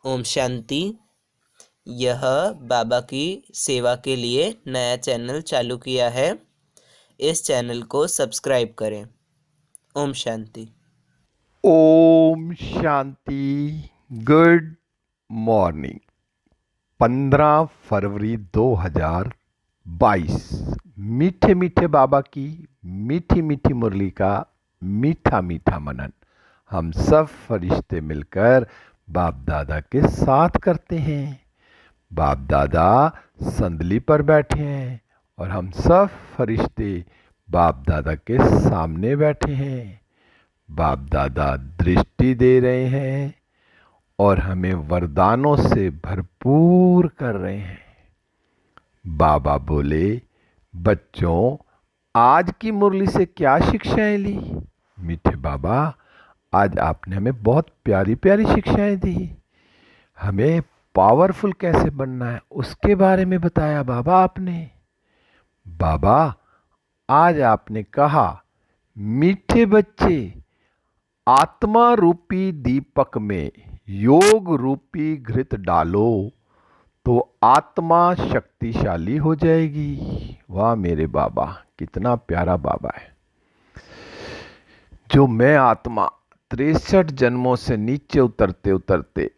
ओम शांति। यह बाबा की सेवा के लिए नया चैनल चालू किया है। इस चैनल को सब्सक्राइब करें। ओम शांति। ओम शांति। Good morning. 15 फरवरी 2022। मीठे मीठे बाबा की मीठी मीठी मुरली का मीठा मीठा मनन हम सब फरिश्ते मिलकर बाप दादा के साथ करते हैं। बाप दादा संदली पर बैठे हैं और हम सब फरिश्ते बाप दादा के सामने बैठे हैं। बाप दादा दृष्टि दे रहे हैं और हमें वरदानों से भरपूर कर रहे हैं। बाबा बोले, बच्चों आज की मुरली से क्या शिक्षाएं ली? मीठे बाबा, आज आपने हमें बहुत प्यारी प्यारी शिक्षाएं दी। हमें पावरफुल कैसे बनना है उसके बारे में बताया बाबा आपने। बाबा आज आपने कहा, मीठे बच्चे आत्मा रूपी दीपक में योग रूपी घृत डालो तो आत्मा शक्तिशाली हो जाएगी। वाह मेरे बाबा, कितना प्यारा बाबा है। जो मैं आत्मा 63 जन्मों से नीचे उतरते उतरते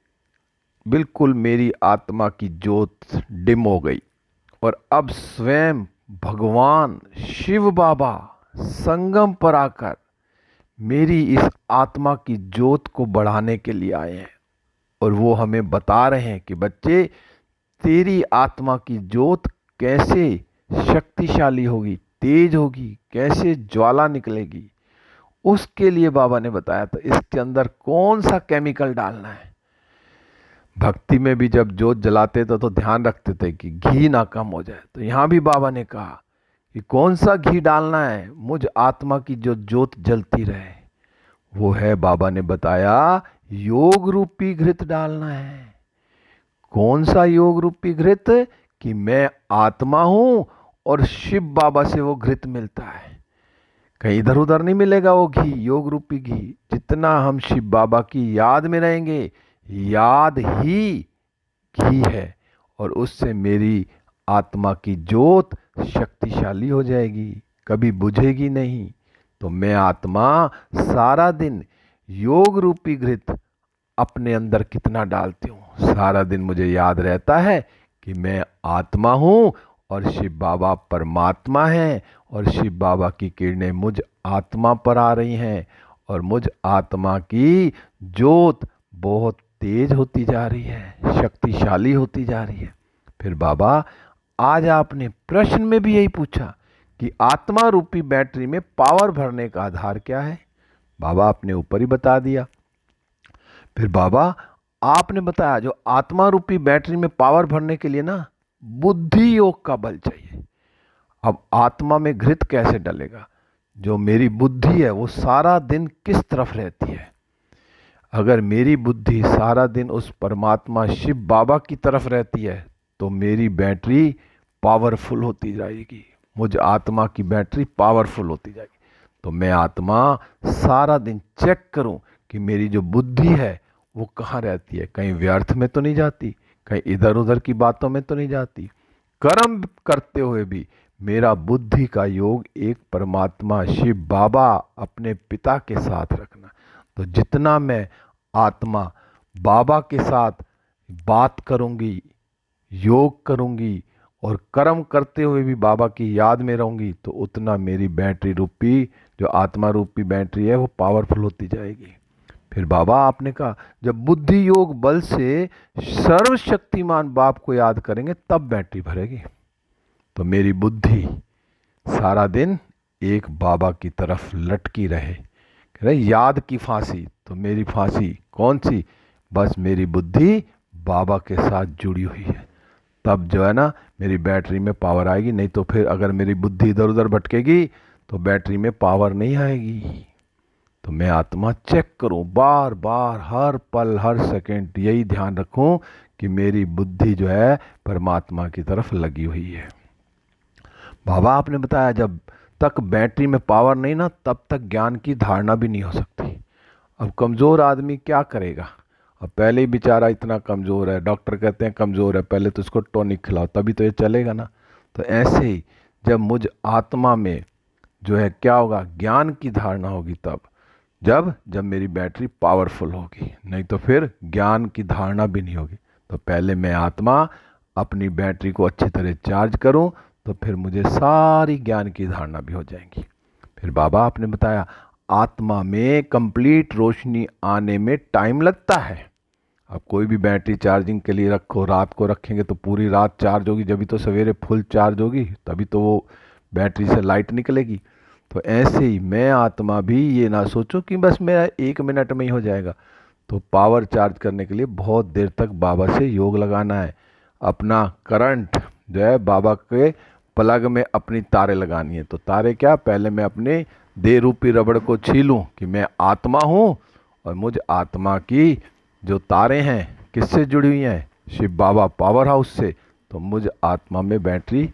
बिल्कुल मेरी आत्मा की ज्योत डिम हो गई और अब स्वयं भगवान शिव बाबा संगम पर आकर मेरी इस आत्मा की ज्योत को बढ़ाने के लिए आए हैं और वो हमें बता रहे हैं कि बच्चे तेरी आत्मा की ज्योत कैसे शक्तिशाली होगी, तेज होगी, कैसे ज्वाला निकलेगी। उसके लिए बाबा ने बताया था इसके अंदर कौन सा केमिकल डालना है। भक्ति में भी जब ज्योत जलाते थे तो ध्यान रखते थे कि घी ना कम हो जाए, तो यहां भी बाबा ने कहा कि कौन सा घी डालना है मुझ आत्मा की जो ज्योत जलती रहे। वो है, बाबा ने बताया, योग रूपी घृत डालना है। कौन सा योग रूपी घृत? कि मैं आत्मा हूं और शिव बाबा से वो घृत मिलता है, कहीं इधर उधर नहीं मिलेगा वो घी, योग रूपी घी। जितना हम शिव बाबा की याद में रहेंगे, याद ही घी है और उससे मेरी आत्मा की ज्योत शक्तिशाली हो जाएगी, कभी बुझेगी नहीं। तो मैं आत्मा सारा दिन योग रूपी घृत अपने अंदर कितना डालती हूँ। सारा दिन मुझे याद रहता है कि मैं आत्मा हूँ और शिव बाबा परमात्मा हैं और शिव बाबा की किरणें मुझ आत्मा पर आ रही हैं और मुझ आत्मा की ज्योत बहुत तेज होती जा रही है, शक्तिशाली होती जा रही है। फिर बाबा आज आपने प्रश्न में भी यही पूछा कि आत्मा रूपी बैटरी में पावर भरने का आधार क्या है। बाबा आपने ऊपर ही बता दिया। फिर बाबा आपने बताया जो आत्मा रूपी बैटरी में पावर भरने के लिए ना बुद्धि योग का बल चाहिए। अब आत्मा में घृत कैसे डलेगा? जो मेरी बुद्धि है वो सारा दिन किस तरफ रहती है। अगर मेरी बुद्धि सारा दिन उस परमात्मा शिव बाबा की तरफ रहती है तो मेरी बैटरी पावरफुल होती जाएगी, मुझ आत्मा की बैटरी पावरफुल होती जाएगी। तो मैं आत्मा सारा दिन चेक करूं कि मेरी जो बुद्धि है वो कहाँ रहती है, कहीं व्यर्थ में तो नहीं जाती, कहीं इधर उधर की बातों में तो नहीं जाती। कर्म करते हुए भी मेरा बुद्धि का योग एक परमात्मा शिव बाबा अपने पिता के साथ रखना। तो जितना मैं आत्मा बाबा के साथ बात करूंगी, योग करूंगी और कर्म करते हुए भी बाबा की याद में रहूंगी तो उतना मेरी बैटरी रूपी जो आत्मा रूपी बैटरी है वो पावरफुल होती जाएगी। फिर बाबा आपने कहा जब बुद्धि योग बल से सर्वशक्तिमान बाप को याद करेंगे तब बैटरी भरेगी। तो मेरी बुद्धि सारा दिन एक बाबा की तरफ लटकी रहे। कह रहे याद की फांसी, तो मेरी फांसी कौन सी? बस मेरी बुद्धि बाबा के साथ जुड़ी हुई है। तब जो है ना मेरी बैटरी में पावर आएगी, नहीं तो फिर अगर मेरी बुद्धि इधर उधर भटकेगी तो बैटरी में पावर नहीं आएगी। तो मैं आत्मा चेक करूं बार बार, हर पल हर सेकंड यही ध्यान रखूं कि मेरी बुद्धि जो है परमात्मा की तरफ लगी हुई है। बाबा आपने बताया जब तक बैटरी में पावर नहीं ना तब तक ज्ञान की धारणा भी नहीं हो सकती। अब कमज़ोर आदमी क्या करेगा? अब पहले ही बेचारा इतना कमज़ोर है, डॉक्टर कहते हैं कमज़ोर है, पहले तो उसको टॉनिक खिलाओ तभी तो ये चलेगा ना। तो ऐसे ही जब मुझ आत्मा में जो है क्या होगा, ज्ञान की धारणा होगी, तब जब जब मेरी बैटरी पावरफुल होगी, नहीं तो फिर ज्ञान की धारणा भी नहीं होगी। तो पहले मैं आत्मा अपनी बैटरी को अच्छी तरह चार्ज करूं, तो फिर मुझे सारी ज्ञान की धारणा भी हो जाएंगी। फिर बाबा आपने बताया आत्मा में कंप्लीट रोशनी आने में टाइम लगता है। अब कोई भी बैटरी चार्जिंग के लिए रखो, रात को रखेंगे तो पूरी रात चार्ज होगी, जब भी तो सवेरे फुल चार्ज होगी, तभी तो वो बैटरी से लाइट निकलेगी। तो ऐसे ही मैं आत्मा भी ये ना सोचो कि बस मेरा 1 मिनट में ही हो जाएगा। तो पावर चार्ज करने के लिए बहुत देर तक बाबा से योग लगाना है। अपना करंट जो है बाबा के प्लग में अपनी तारे लगानी है। तो तारे क्या, पहले मैं अपने देह रूपी रबड़ को छीलूं कि मैं आत्मा हूँ, और मुझ आत्मा की जो तारे हैं किससे जुड़ी हुई हैं, शिव बाबा पावर हाउस से। तो मुझ आत्मा में बैटरी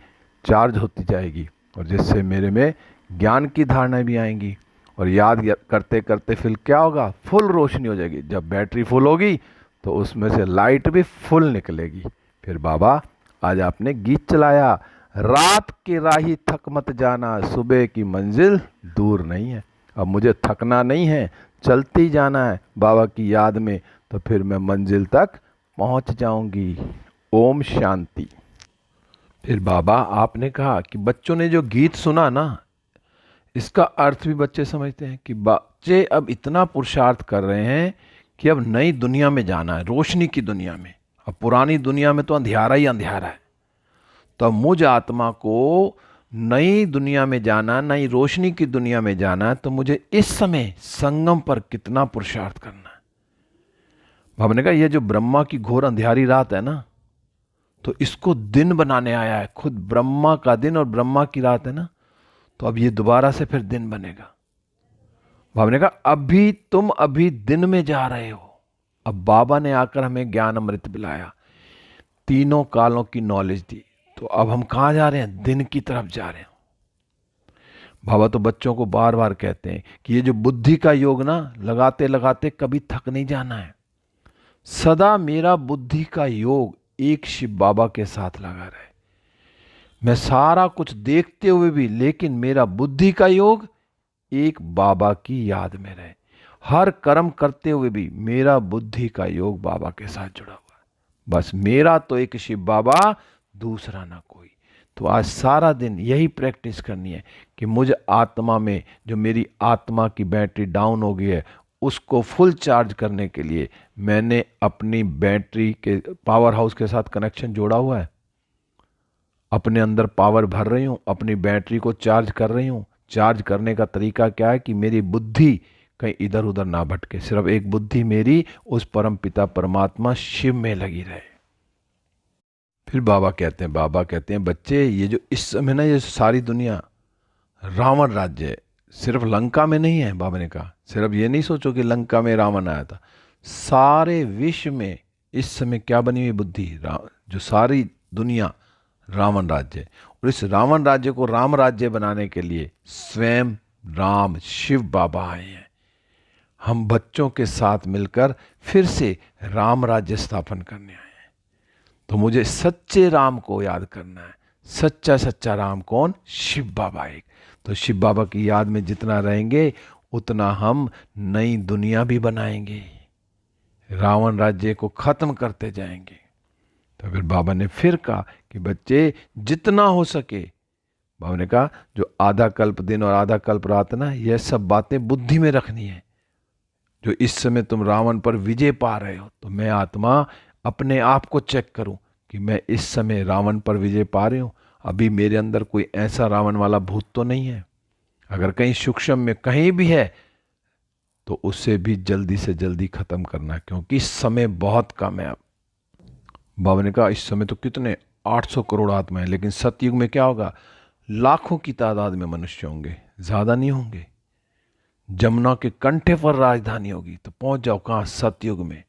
चार्ज होती जाएगी, और जिससे मेरे में ज्ञान की धारणा भी आएंगी, और याद करते करते फिर क्या होगा, फुल रोशनी हो जाएगी। जब बैटरी फुल होगी तो उसमें से लाइट भी फुल निकलेगी। फिर बाबा आज आपने गीत चलाया, रात के राही थक मत जाना, सुबह की मंजिल दूर नहीं है। अब मुझे थकना नहीं है, चलते ही जाना है बाबा की याद में, तो फिर मैं मंजिल तक पहुंच जाऊंगी। ओम शांति। फिर बाबा आपने कहा कि बच्चों ने जो गीत सुना ना, इसका अर्थ भी बच्चे समझते हैं कि बच्चे अब इतना पुरुषार्थ कर रहे हैं कि अब नई दुनिया में जाना है, रोशनी की दुनिया में। अब पुरानी दुनिया में तो अंधियारा ही अंधियारा है। तो अब मुझ आत्मा को नई दुनिया में जाना, नई रोशनी की दुनिया में जाना है, तो मुझे इस समय संगम पर कितना पुरुषार्थ करना है। बाबा ने कहा ये जो ब्रह्मा की घोर अंधियारी रात है ना, तो इसको दिन बनाने आया है खुद। ब्रह्मा का दिन और ब्रह्मा की रात है ना, तो अब ये दोबारा से फिर दिन बनेगा। बाबा ने कहा अभी दिन में जा रहे हो। अब बाबा ने आकर हमें ज्ञान अमृत पिलाया, तीनों कालों की नॉलेज दी। तो अब हम कहाँ जा रहे हैं, दिन की तरफ जा रहे हैं। बाबा तो बच्चों को बार बार कहते हैं कि ये जो बुद्धि का योग ना, लगाते लगाते कभी थक नहीं जाना है। सदा मेरा बुद्धि का योग एक शिव बाबा के साथ लगा रहे। मैं सारा कुछ देखते हुए भी, लेकिन मेरा बुद्धि का योग एक बाबा की याद में रहे। हर कर्म करते हुए भी मेरा बुद्धि का योग बाबा के साथ जुड़ा हुआ है। बस मेरा तो एक शिव बाबा, दूसरा ना कोई। तो आज सारा दिन यही प्रैक्टिस करनी है कि मुझ आत्मा में जो मेरी आत्मा की बैटरी डाउन हो गई है, उसको फुल चार्ज करने के लिए मैंने अपनी बैटरी के पावर हाउस के साथ कनेक्शन जोड़ा हुआ है। अपने अंदर पावर भर रही हूँ, अपनी बैटरी को चार्ज कर रही हूँ। चार्ज करने का तरीका क्या है कि मेरी बुद्धि कहीं इधर उधर ना भटके, सिर्फ एक बुद्धि मेरी उस परम पिता परमात्मा शिव में लगी रहे। फिर बाबा कहते हैं बच्चे, ये जो इस समय ना, ये सारी दुनिया रावण राज्य है, सिर्फ लंका में नहीं है। बाबा ने कहा सिर्फ ये नहीं सोचो कि लंका में रावण आया था, सारे विश्व में इस समय क्या बनी हुई बुद्धि, जो सारी दुनिया रावण राज्य है। और इस रावण राज्य को राम राज्य बनाने के लिए स्वयं राम शिव बाबा आए हैं। हम बच्चों के साथ मिलकर फिर से राम राज्य स्थापन करने आए हैं। तो मुझे सच्चे राम को याद करना है। सच्चा सच्चा राम कौन, शिव बाबा एक। तो शिव बाबा की याद में जितना रहेंगे उतना हम नई दुनिया भी बनाएंगे, रावण राज्य को खत्म करते जाएंगे। तो फिर बाबा ने फिर कहा कि बच्चे जितना हो सके, बाबा ने कहा जो आधा कल्प दिन और आधा कल्प रात ना, यह सब बातें बुद्धि में रखनी है। जो इस समय तुम रावण पर विजय पा रहे हो, तो मैं आत्मा अपने आप को चेक करूं कि मैं इस समय रावण पर विजय पा रही हूं। अभी मेरे अंदर कोई ऐसा रावण वाला भूत तो नहीं है। अगर कहीं सूक्ष्म में कहीं भी है तो उसे भी जल्दी से जल्दी खत्म करना है, क्योंकि समय बहुत कम है। अब बाबा ने कहा इस समय तो कितने 800 करोड़ आत्मा है, लेकिन सतयुग में क्या होगा, लाखों की तादाद में मनुष्य होंगे, ज्यादा नहीं होंगे। जमुना के कंठे पर राजधानी होगी। तो पहुंच जाओ कहाँ, सतयुग में।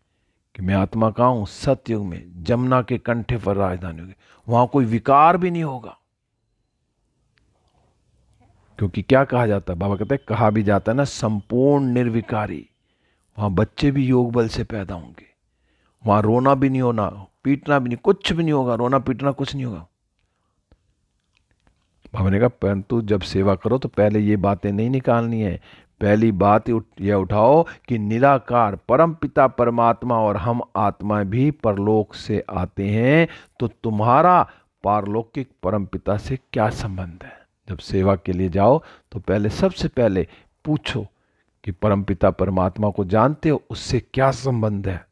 कि मैं आत्मा कहाँ हूं, सतयुग में। जमुना के कंठे पर राजधानी होगी, वहां कोई विकार भी नहीं होगा। क्योंकि क्या कहा जाता है, बाबा कहते हैं, कहा भी जाता है ना, संपूर्ण निर्विकारी। वहां बच्चे भी योग बल से पैदा होंगे। वहां रोना भी नहीं होना, पीटना भी नहीं, कुछ भी नहीं होगा, रोना पीटना कुछ नहीं होगा। बाबा ने कहा परंतु जब सेवा करो तो पहले ये बातें नहीं निकालनी है। पहली बात यह उठाओ कि निराकार परम पिता परमात्मा और हम आत्मा भी परलोक से आते हैं, तो तुम्हारा पारलौकिक परम पिता से क्या संबंध है। जब सेवा के लिए जाओ तो पहले सबसे पहले पूछो कि परम पिता परमात्मा को जानते हो, उससे क्या संबंध है।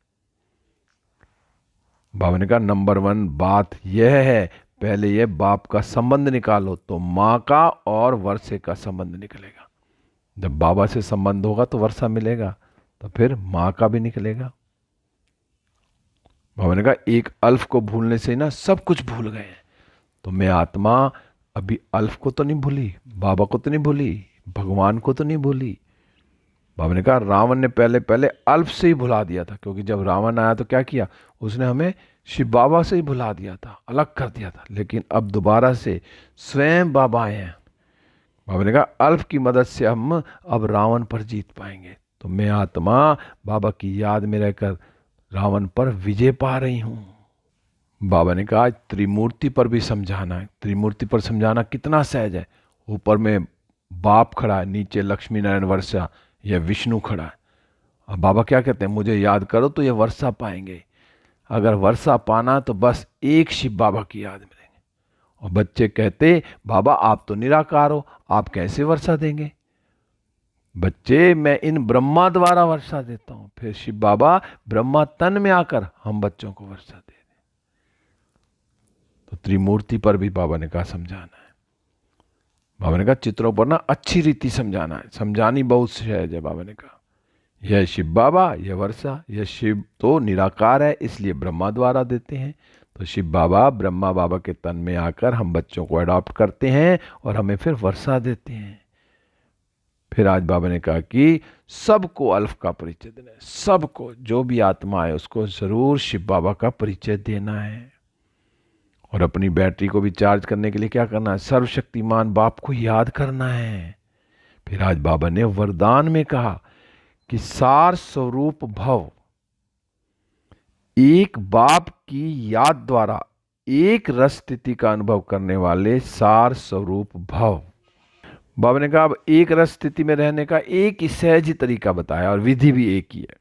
बाबा ने कहा नंबर 1 बात यह है, पहले यह बाप का संबंध निकालो तो माँ का और वर्षे का संबंध निकलेगा। जब बाबा से संबंध होगा तो वर्षा मिलेगा, तो फिर माँ का भी निकलेगा। बाबा ने कहा एक अल्फ को भूलने से ना सब कुछ भूल गए हैं। तो मैं आत्मा अभी अल्फ को तो नहीं भूली, बाबा को तो नहीं भूली, भगवान को तो नहीं भूली। बाबा ने कहा रावण ने पहले पहले अल्फ से ही भुला दिया था, क्योंकि जब रावण आया तो क्या किया, उसने हमें शिव बाबा से ही भुला दिया था, अलग कर दिया था। लेकिन अब दोबारा से स्वयं बाबा आए हैं। बाबा ने कहा अल्फ की मदद से हम अब रावण पर जीत पाएंगे। तो मैं आत्मा बाबा की याद में रहकर रावण पर विजय पा रही हूं। बाबा ने कहा त्रिमूर्ति पर भी समझाना है। त्रिमूर्ति पर समझाना कितना सहज है। ऊपर में बाप खड़ा है, नीचे लक्ष्मी नारायण वर्षा या विष्णु खड़ा है। अब बाबा क्या कहते हैं, मुझे याद करो तो ये वर्षा पाएंगे। अगर वर्षा पाना तो बस एक शिव बाबा की याद मिलेंगे। और बच्चे कहते बाबा आप तो निराकार हो, आप कैसे वर्षा देंगे। बच्चे मैं इन ब्रह्मा द्वारा वर्षा देता हूं। फिर शिव बाबा ब्रह्मा तन में आकर हम बच्चों को वर्षा दे दें। तो त्रिमूर्ति पर भी बाबा ने कहा समझाना है। बाबा ने कहा चित्रों पर ना अच्छी रीति समझाना है, समझानी बहुत सहज है। बाबा ने कहा यह शिव बाबा, यह वर्षा, यह शिव तो निराकार है, इसलिए ब्रह्मा द्वारा देते हैं। तो शिव बाबा ब्रह्मा बाबा के तन में आकर हम बच्चों को अडॉप्ट करते हैं और हमें फिर वर्षा देते हैं। फिर आज बाबा ने कहा कि सबको अल्फ का परिचय देना है, सबको जो भी आत्मा है उसको जरूर शिव बाबा का परिचय देना है। और अपनी बैटरी को भी चार्ज करने के लिए क्या करना है, सर्वशक्तिमान बाप को याद करना है। फिर आज बाबा ने वरदान में कहा कि सार स्वरूप भव, एक बाप की याद द्वारा एक रस स्थिति का अनुभव करने वाले सार स्वरूप भव। बाबा ने कहा अब एक रस स्थिति में रहने का एक ही सहज तरीका बताया और विधि भी एक ही है।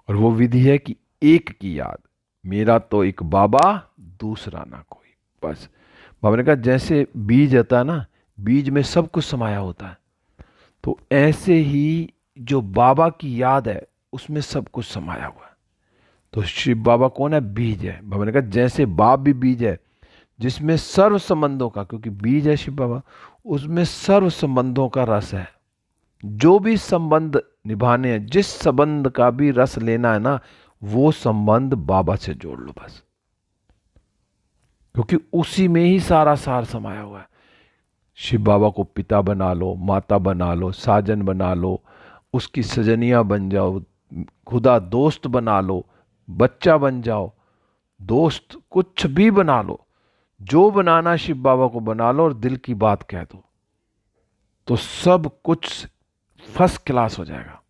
और वो विधि है कि एक की याद, मेरा तो एक बाबा दूसरा ना कोई। बस बाबा ने कहा जैसे बीज होता है ना, बीज में सब कुछ समाया होता है, तो ऐसे ही जो बाबा की याद है उसमें सब कुछ समाया हुआ है। तो शिव बाबा कौन है, बीज है। बाबा ने कहा जैसे बाप भी बीज है जिसमें सर्व संबंधों का, क्योंकि बीज है शिव बाबा, उसमें सर्व संबंधों का रस है। जो भी संबंध निभाने हैं, जिस संबंध का भी रस लेना है ना, वो संबंध बाबा से जोड़ लो बस, क्योंकि उसी में ही सारा सार समाया हुआ है। शिव बाबा को पिता बना लो, माता बना लो, साजन बना लो, उसकी सजनिया बन जाओ, खुदा दोस्त बना लो, बच्चा बन जाओ, दोस्त कुछ भी बना लो, जो बनाना शिव बाबा को बना लो और दिल की बात कह दो, तो सब कुछ फर्स्ट क्लास हो जाएगा।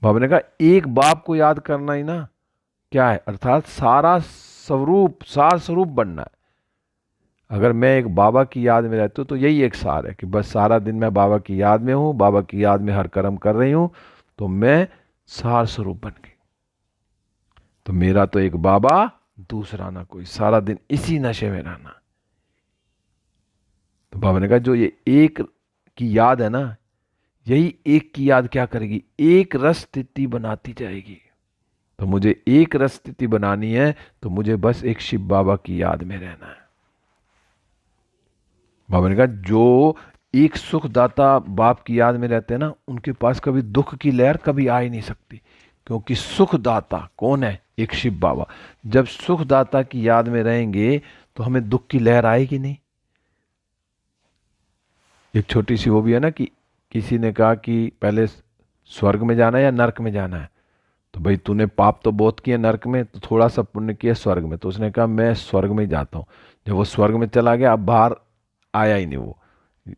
बाबा ने कहा एक बाप को याद करना ही ना क्या है, अर्थात सारा स्वरूप, सार स्वरूप बनना है। अगर मैं एक बाबा की याद में रहती हूँ तो यही एक सार है कि बस सारा दिन मैं बाबा की याद में हूँ, बाबा की याद में हर कर्म कर रही हूँ, तो मैं सार स्वरूप बन गई। तो मेरा तो एक बाबा दूसरा ना कोई, सारा दिन इसी नशे में रहना। तो बाबा ने कहा जो ये एक की याद है ना, यही एक की याद क्या करेगी, एक रस स्थिति बनाती जाएगी। तो मुझे एक रस स्थिति बनानी है तो मुझे बस एक शिव बाबा की याद में रहना है। बाबा ने कहा जो एक सुखदाता बाप की याद में रहते हैं ना, उनके पास कभी दुख की लहर कभी आ ही नहीं सकती, क्योंकि सुखदाता कौन है, एक शिव बाबा। जब सुखदाता की याद में रहेंगे तो हमें दुख की लहर आएगी नहीं। एक छोटी सी वो भी है ना कि किसी ने कहा कि पहले स्वर्ग में जाना है या नरक में जाना है, तो भाई तूने पाप तो बहुत किए नरक में, तो थोड़ा सा पुण्य किया स्वर्ग में, तो उसने कहा मैं स्वर्ग में ही जाता हूँ। जब वो स्वर्ग में चला गया, अब बाहर आया ही नहीं। वो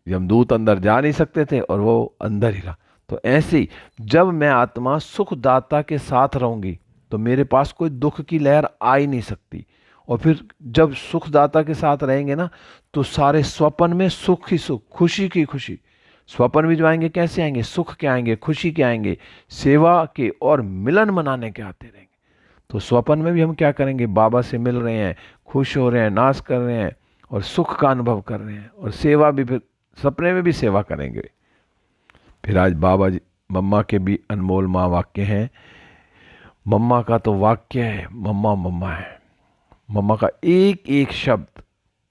यमदूत अंदर जा नहीं सकते थे और वो अंदर ही रहा। तो ऐसे ही जब मैं आत्मा सुखदाता के साथ रहूंगी तो मेरे पास कोई दुख की लहर आ ही नहीं सकती। और फिर जब सुखदाता के साथ रहेंगे ना, तो सारे स्वप्न में सुख ही सुख, खुशी की खुशी। स्वप्न भी जो आएंगे कैसे आएंगे? सुख के आएंगे, खुशी के आएंगे, सेवा के और मिलन मनाने के आते रहेंगे। तो स्वप्न में भी हम क्या करेंगे? बाबा से मिल रहे हैं, खुश हो रहे हैं, नाच कर रहे हैं और सुख का अनुभव कर रहे हैं, और सेवा भी फिर सपने में भी सेवा करेंगे। फिर आज बाबा जी मम्मा के भी अनमोल माँ वाक्य हैं। मम्मा का तो वाक्य है, मम्मा मम्मा है। मम्मा का एक एक शब्द,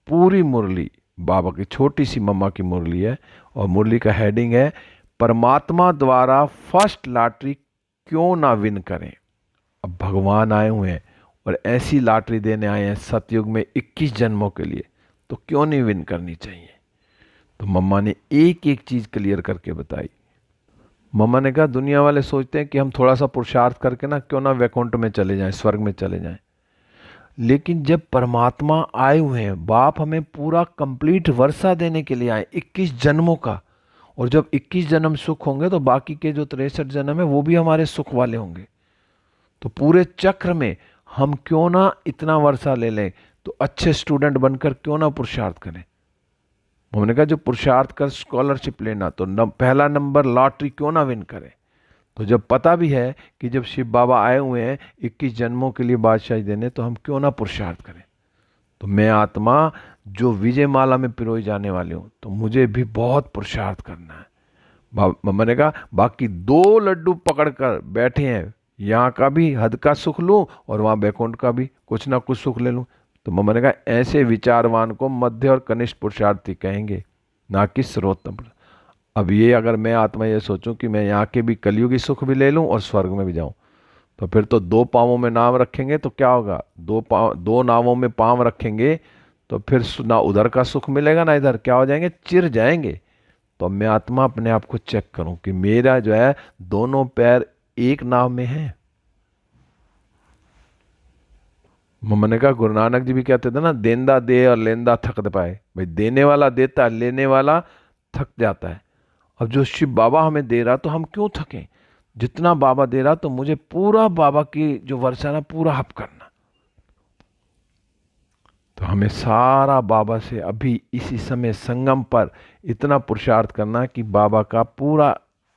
पूरी मुरली बाबा की छोटी सी मम्मा की मुरली है, और मुरली का हेडिंग है, परमात्मा द्वारा फर्स्ट लॉटरी क्यों ना विन करें। अब भगवान आए हुए हैं और ऐसी लॉटरी देने आए हैं सतयुग में 21 जन्मों के लिए, तो क्यों नहीं विन करनी चाहिए। तो मम्मा ने एक एक चीज क्लियर करके बताई। मम्मा ने कहा, दुनिया वाले सोचते हैं कि हम थोड़ा सा पुरुषार्थ करके ना क्यों ना वैकुंठ में चले जाएं, स्वर्ग में चले जाएं। लेकिन जब परमात्मा आए हुए हैं, बाप हमें पूरा कंप्लीट वर्षा देने के लिए आए 21 जन्मों का, और जब 21 जन्म सुख होंगे तो बाकी के जो 63 जन्म है वो भी हमारे सुख वाले होंगे। तो पूरे चक्र में हम क्यों ना इतना वर्षा ले लें, तो अच्छे स्टूडेंट बनकर क्यों ना पुरुषार्थ करें। हमने कहा जो पुरुषार्थ कर स्कॉलरशिप लेना, तो पहला नंबर लॉटरी क्यों ना विन करें। तो जब पता भी है कि जब शिव बाबा आए हुए हैं 21 जन्मों के लिए बादशाही देने, तो हम क्यों ना पुरुषार्थ करें। तो मैं आत्मा जो विजय माला में पिरोई जाने वाली हूँ, तो मुझे भी बहुत पुरुषार्थ करना है। मैंने कहा बाकी 2 लड्डू पकड़कर बैठे हैं, यहाँ का भी हद का सुख लूं और वहाँ बैकुंठ का भी कुछ ना कुछ सुख ले लूं। तो मम्मा ने कहा ऐसे विचारवान को मध्य और कनिष्ठ पुरुषार्थी कहेंगे, ना कि सर्वोत्तम। अब ये अगर मैं आत्मा ये सोचूं कि मैं यहाँ के भी कलयुगी सुख भी ले लूं और स्वर्ग में भी जाऊं, तो फिर तो 2 पाँवों में नाम रखेंगे तो क्या होगा? 2 नावों में पाँव रखेंगे तो फिर ना उधर का सुख मिलेगा ना इधर, क्या हो जाएंगे? चिर जाएंगे। तो मैं आत्मा अपने आप को चेक करूं कि मेरा जो है दोनों पैर एक नाव में है। मैंने कहा गुरु नानक जी भी कहते थे ना, देंदा दे और लेंदा थक दे पाए। भाई देने वाला देता, लेने वाला थक जाता है। अब जो शिव बाबा हमें दे रहा, तो हम क्यों थकें। जितना बाबा दे रहा, तो मुझे पूरा बाबा की जो वर्षा ना पूरा हप करना। तो हमें सारा बाबा से अभी इसी समय संगम पर इतना पुरुषार्थ करना कि बाबा का पूरा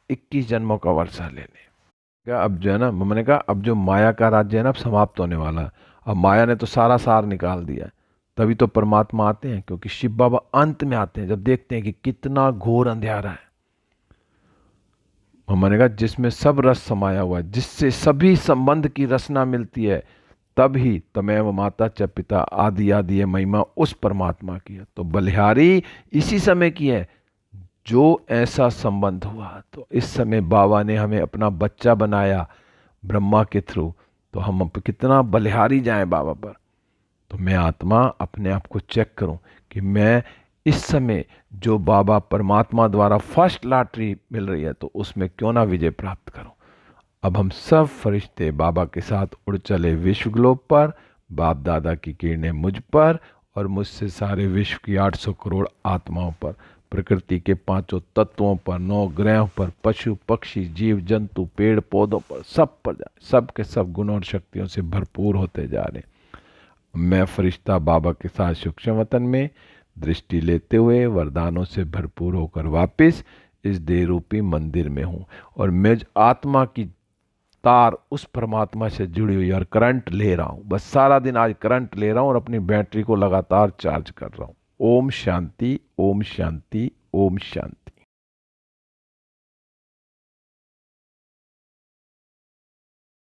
21 जन्मों का वर्षा ले लें। अब जो है ना, मैंने कहा अब जो माया का राज्य है ना, अब समाप्त होने वाला है। अब माया ने तो सारा सार निकाल दिया है, तभी तो परमात्मा आते हैं, क्योंकि शिव बाबा अंत में आते हैं जब देखते हैं कि कितना घोर अंधेरा है। मैंने कहा जिसमें सब रस समाया हुआ है, जिससे सभी संबंध की रचना मिलती है, तभी तमेव माता च पिता आदि आदि है महिमा उस परमात्मा की है। तो बलिहारी इसी समय की है जो ऐसा संबंध हुआ। तो इस समय बाबा ने हमें अपना बच्चा बनाया ब्रह्मा के थ्रू, तो हम अब कितना बलिहारी जाएं बाबा पर। तो मैं आत्मा अपने आप को चेक करूं कि मैं इस समय जो बाबा परमात्मा द्वारा फर्स्ट लॉटरी मिल रही है, तो उसमें क्यों ना विजय प्राप्त करूं। अब हम सब फरिश्ते बाबा के साथ उड़ चले विश्व ग्लोब पर, बाप दादा की किरणें मुझ पर और मुझसे सारे विश्व की 800 करोड़ आत्माओं पर, प्रकृति के 5 तत्वों पर, 9 ग्रहों पर, पशु पक्षी जीव जंतु पेड़ पौधों पर, सब पर जाए, सब के सब गुणों और शक्तियों से भरपूर होते जा रहे। मैं फरिश्ता बाबा के साथ सूक्ष्म वतन में दृष्टि लेते हुए वरदानों से भरपूर होकर वापस इस देह रूपी मंदिर में हूँ, और मैं आत्मा की तार उस परमात्मा से जुड़ी हुई और करंट ले रहा हूँ। बस सारा दिन आज करंट ले रहा हूँ और अपनी बैटरी को लगातार चार्ज कर रहा हूँ। ओम शांति, ओम शांति, ओम शांति।